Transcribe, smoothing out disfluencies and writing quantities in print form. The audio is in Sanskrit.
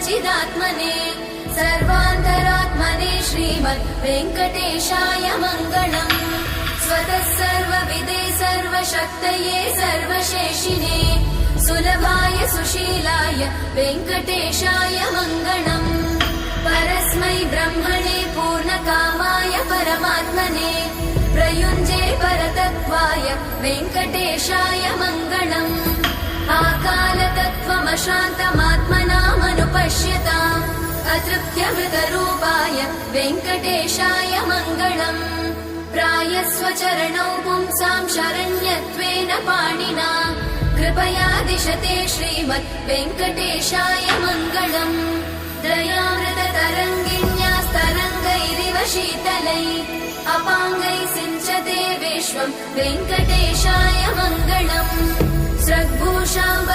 चिदात्मने सर्वान्तरात्मने श्रीमद् वेङ्कटेशाय मङ्गलम्। स्वतः सर्वविदे सर्वशक्तये सर्वशेषिने सुलभाय सुशीलाय वेङ्कटेशाय मङ्गलम्। परस्मै ब्रह्मणे पूर्णकामाय परमात्मने प्रयुञ्जे परतत्त्वाय वेङ्कटेशाय मङ्गलम्। आकालतत्त्वमशान्तमात्मनामनुपश्यताम् अतृप्त्यमृतरूपाय वेङ्कटेशाय मङ्गलम्। प्रायस्वचरणौ पुंसां शरण्यत्वेन पाणिना कृपया दिशते श्रीमद् वेङ्कटेशाय मङ्गलम्। दयामृततरङ्गिण्यास्तरङ्गैरिव शीतलै अपाङ्गैः सिञ्चते विश्वम् वेङ्कटेशाय मङ्गलम्। स्रग्भूषाम्बर